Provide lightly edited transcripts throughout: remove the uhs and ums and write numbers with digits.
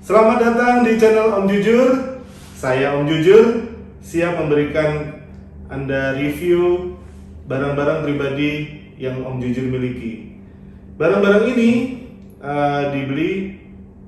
Selamat datang di channel Om Jujur. Saya Om Jujur, siap memberikan Anda review barang-barang pribadi yang Om Jujur miliki. Barang-barang ini dibeli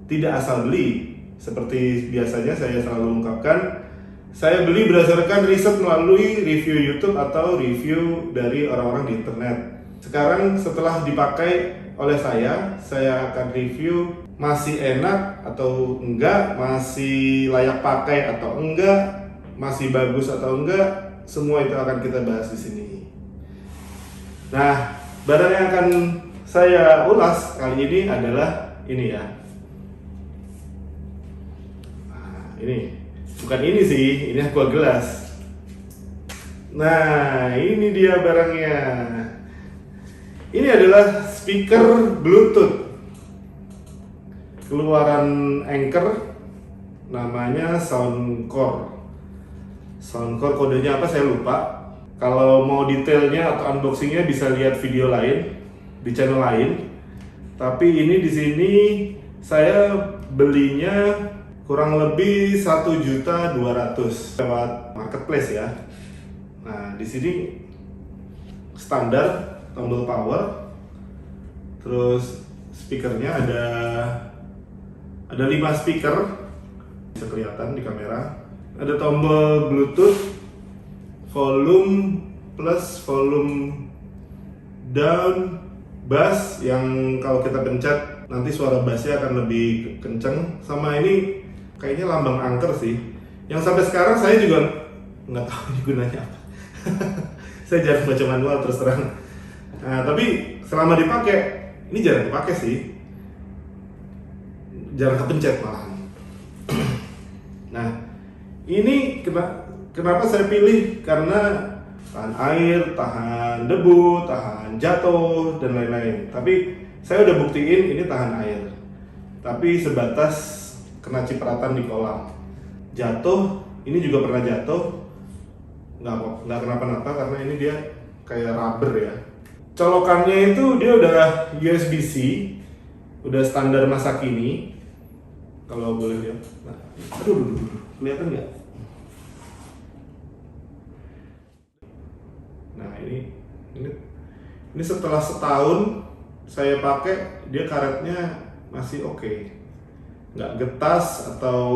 tidak asal beli. Seperti biasanya saya selalu ungkapkan, saya beli berdasarkan riset melalui review YouTube atau review dari orang-orang di internet. Sekarang setelah dipakai oleh saya akan review masih enak atau enggak, masih layak pakai atau enggak, masih bagus atau enggak, semua itu akan kita bahas di sini. Nah, barang yang akan saya ulas kali ini adalah ini ya. Nah, ini bukan ini sih, ini aqua gelas. Nah, ini dia barangnya. Ini adalah speaker Bluetooth keluaran Anker, namanya Soundcore. Soundcore kodenya apa saya lupa. Kalau mau detailnya atau unboxingnya bisa lihat video lain di channel lain. Tapi ini di sini saya belinya kurang lebih 1.200.000 lewat marketplace ya. Nah, di sini standar tombol power, terus speakernya ada 5 speaker, bisa kelihatan di kamera. Ada tombol Bluetooth, volume plus, volume down, bass yang kalau kita pencet nanti suara bassnya akan lebih kenceng. Sama ini kayaknya lambang angker sih, yang sampai sekarang saya juga nggak tahu ini gunanya apa. Saya jarang baca manual terus terang. Nah, tapi selama dipakai, ini jarang dipakai sih, jarang kepencet malahan. Nah, ini kenapa saya pilih, karena tahan air, tahan debu, tahan jatuh, dan lain-lain. Tapi saya udah buktiin ini tahan air, tapi sebatas kena cipratan di kolam. Jatuh, ini juga pernah jatuh, nggak kenapa-napa karena ini dia kayak rubber ya. Colokannya itu dia udah USB-C, udah standar masa kini. Kalau boleh lihat, nah, aduh, kelihatan nggak? Nah ini setelah setahun saya pakai, dia karetnya masih oke, nggak getas atau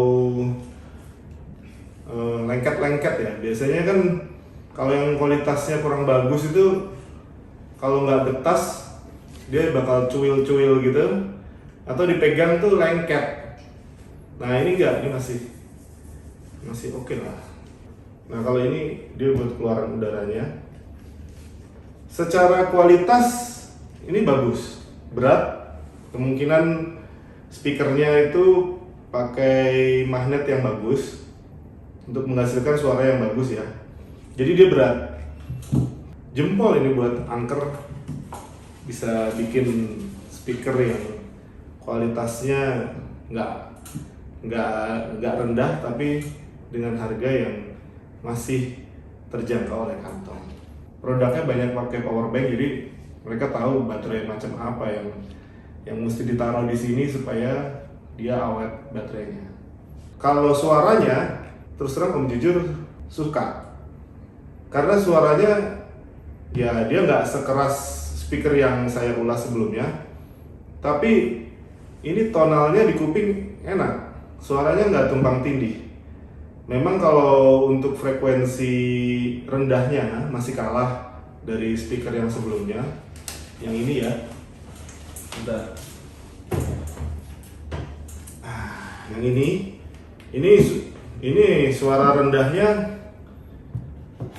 lengket-lengket ya. Biasanya kan kalau yang kualitasnya kurang bagus itu, kalau nggak getas dia bakal cuil-cuil gitu, atau dipegang tuh lengket. Nah ini enggak, ini masih oke lah. Nah kalau ini dia buat keluaran udaranya. Secara kualitas ini bagus, berat, kemungkinan speakernya itu pakai magnet yang bagus untuk menghasilkan suara yang bagus ya. Jadi dia berat. Jempol ini buat Anker, bisa bikin speaker yang kualitasnya nggak rendah, tapi dengan harga yang masih terjangkau oleh kantong. Produknya banyak pakai power bank, jadi mereka tahu baterai macam apa yang mesti ditaruh di sini supaya dia awet baterainya. Kalau suaranya, terus terang Om Jujur suka, karena suaranya ya dia nggak sekeras speaker yang saya ulas sebelumnya, tapi ini tonalnya di kuping enak, suaranya nggak tumpang tindih. Memang kalau untuk frekuensi rendahnya masih kalah dari speaker yang sebelumnya, yang ini ya. Bentar. Yang ini suara rendahnya,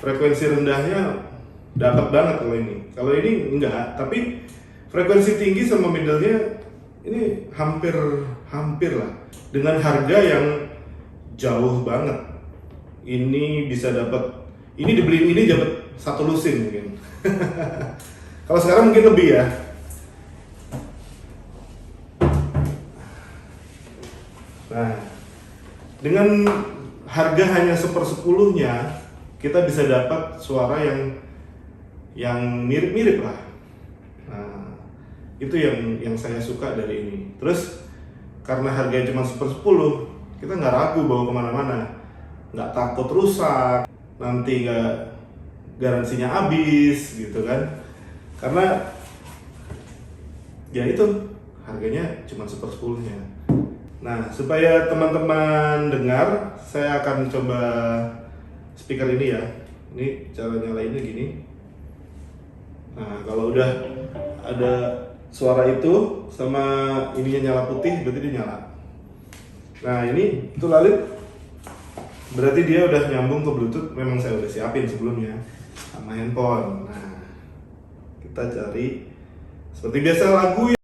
frekuensi rendahnya dapat banget kalau ini. Kalau ini enggak, tapi frekuensi tinggi sama middle-nya ini hampir lah, dengan harga yang jauh banget. Ini bisa dapat, ini dibeli ini dapat 1 lusin mungkin. Kalau sekarang mungkin lebih ya. Nah, dengan harga hanya 1/10-nya, kita bisa dapat suara yang mirip-mirip lah. Nah, itu yang saya suka dari ini. Terus karena harganya cuma 1/10, kita nggak ragu bawa kemana-mana, nggak takut rusak, nanti nggak garansinya habis gitu kan, karena ya itu harganya cuma 1/10-nya. Nah, supaya teman-teman dengar, saya akan coba speaker ini ya. Ini cara nyalainnya gini. Nah, kalau udah ada suara itu sama ininya nyala putih, berarti dia nyala. Nah, ini itu lalit, berarti dia udah nyambung ke Bluetooth. Memang saya udah siapin sebelumnya sama handphone. Nah, kita cari seperti biasa lagu ya.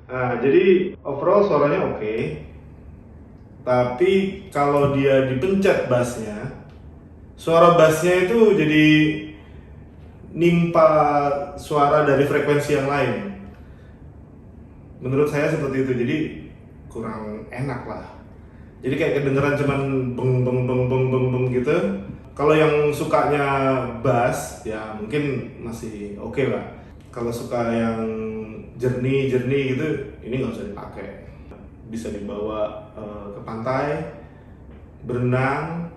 Nah, jadi overall suaranya oke. Tapi kalau dia dipencet bassnya, suara bassnya itu jadi nimpa suara dari frekuensi yang lain. Menurut saya seperti itu, jadi kurang enak lah. Jadi kayak kedengeran cuman beng beng beng beng beng beng gitu. Kalau yang sukanya bass ya mungkin masih oke lah. Kalau suka yang jernih-jernih gitu, ini nggak usah dipakai. Bisa dibawa ke pantai, berenang,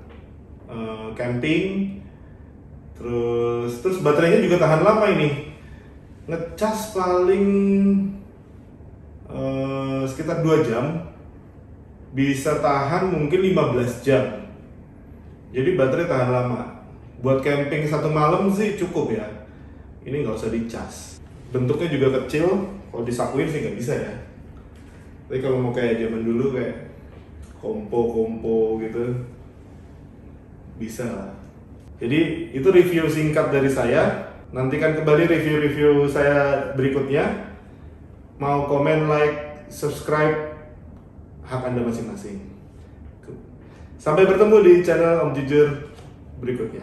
camping, terus baterainya juga tahan lama ini. Ngecas paling sekitar 2 jam, bisa tahan mungkin 15 jam. Jadi baterai tahan lama. Buat camping 1 malam sih cukup ya. Ini nggak usah dicas. Bentuknya juga kecil, kalau disakuin sih nggak bisa ya. Tapi kalau mau kayak zaman dulu kayak kompo gitu, bisa lah. Jadi itu review singkat dari saya. Nantikan kembali review-review saya berikutnya. Mau komen, like, subscribe, hak Anda masing-masing. Sampai bertemu di channel Om Jujur berikutnya.